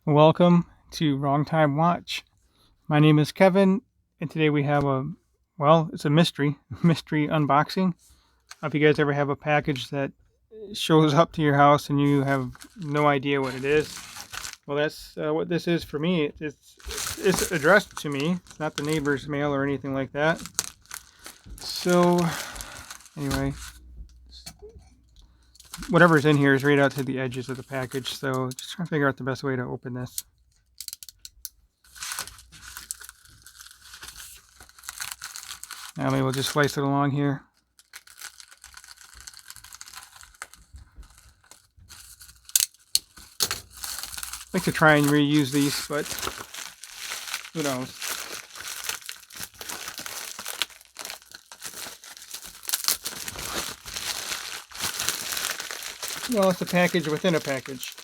Welcome to Wrong Time Watch. My name is Kevin, and today we have it's a mystery unboxing. If you guys ever have a package that shows up to your house and you have no idea what it is, well, that's what this is for me. It's addressed to me. It's not the neighbor's mail or anything like that. So, anyway, whatever's in here is right out to the edges of the package. So, just trying to figure out the best way to open this. Now maybe we'll just slice it along here. I like to try and reuse these, but who knows? Well, it's a package within a package.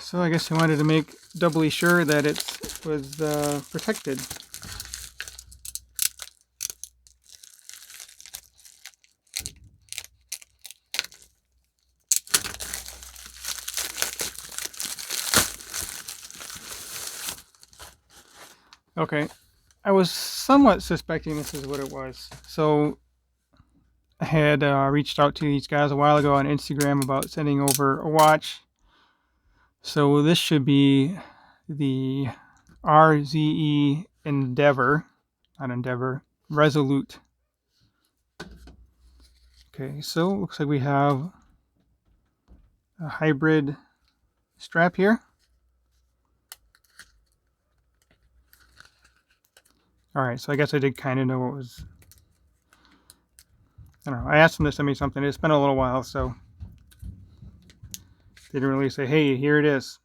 So I guess I wanted to make doubly sure that it was protected. Okay, I was somewhat suspecting this is what it was. So I had reached out to these guys a while ago on Instagram about sending over a watch. So this should be the RZE Resolute. Okay, so looks like we have a hybrid strap here. Alright, so I guess I did kind of know what was... I don't know, I asked them to send me something. It's been a little while, so they didn't really say, hey, here it is.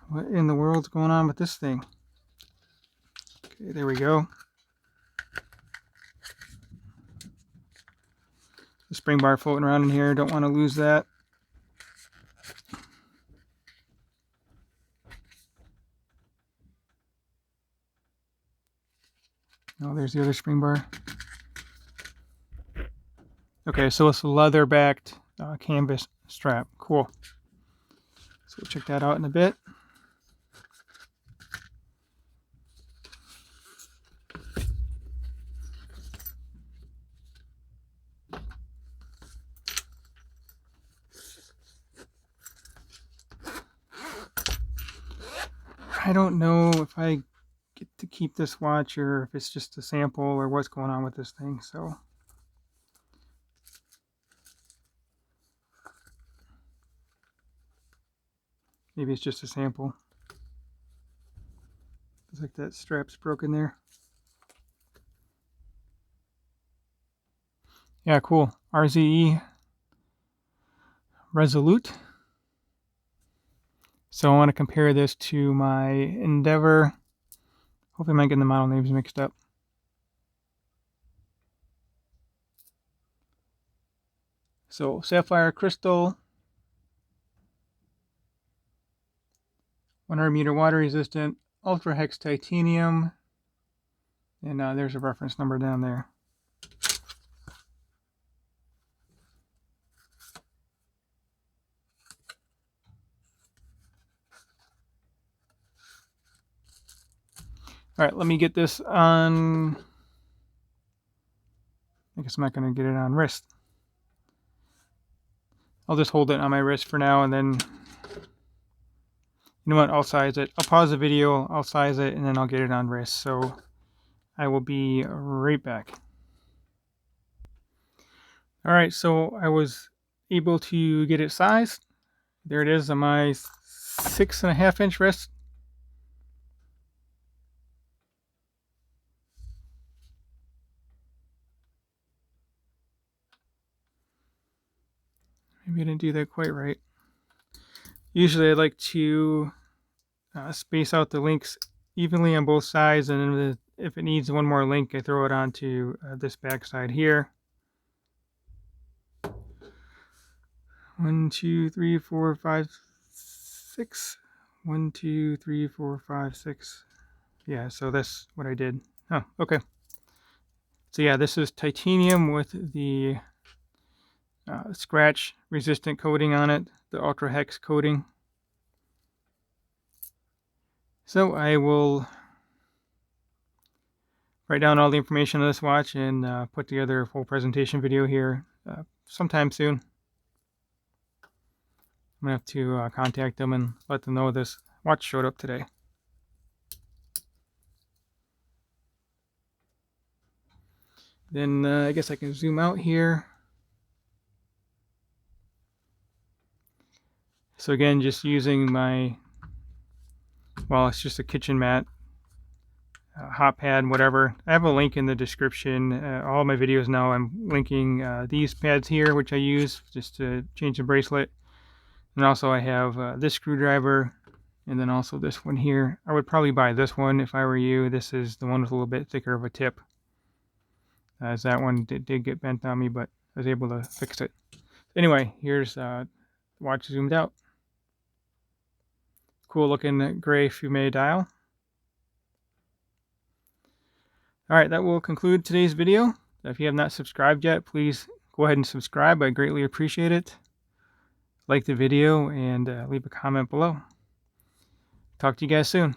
What in the world's going on with this thing? Okay, there we go. The spring bar floating around in here. Don't want to lose that. Oh, there's the other spring bar. Okay, so it's a leather-backed canvas strap. Cool. So we'll check that out in a bit. I don't know if I get to keep this watch or if it's just a sample or what's going on with this thing, so... Maybe it's just a sample. Looks like that strap's broken there. Yeah, cool. RZE Resolute. So I want to compare this to my Endeavor. Hopefully I'm not getting the model names mixed up. So sapphire crystal, 100 meter water resistant, ultra hex titanium, and there's a reference number down there. All right, let me get this on. I guess I'm not going to get it on wrist. I'll just hold it on my wrist for now, and then, you know what, I'll size it. I'll pause the video, I'll size it, and then I'll get it on wrist. So I will be right back. All right, so I was able to get it sized. There it is on my 6.5 inch wrist. Maybe I didn't do that quite right. Usually I like to space out the links evenly on both sides, and then if it needs one more link, I throw it onto this back side here. 1, 2, 3, 4, 5, 6 1, 2, 3, 4, 5, 6. Yeah, so that's what I did. Oh, okay. So yeah, this is titanium with the scratch resistant coating on it, the ultra hex coating. So I will write down all the information on this watch and put together a full presentation video here sometime soon. I'm going to have to contact them and let them know this watch showed up today. Then I guess I can zoom out here. So again, just using my, well, it's just a kitchen mat, hot pad, whatever. I have a link in the description. All my videos now, I'm linking these pads here, which I use just to change the bracelet. And also I have this screwdriver, and then also this one here. I would probably buy this one if I were you. This is the one with a little bit thicker of a tip. As that one did get bent on me, but I was able to fix it. Anyway, here's the watch zoomed out. Cool looking gray fume dial. Alright, that will conclude today's video. If you have not subscribed yet, please go ahead and subscribe. I greatly appreciate it. Like the video and leave a comment below. Talk to you guys soon.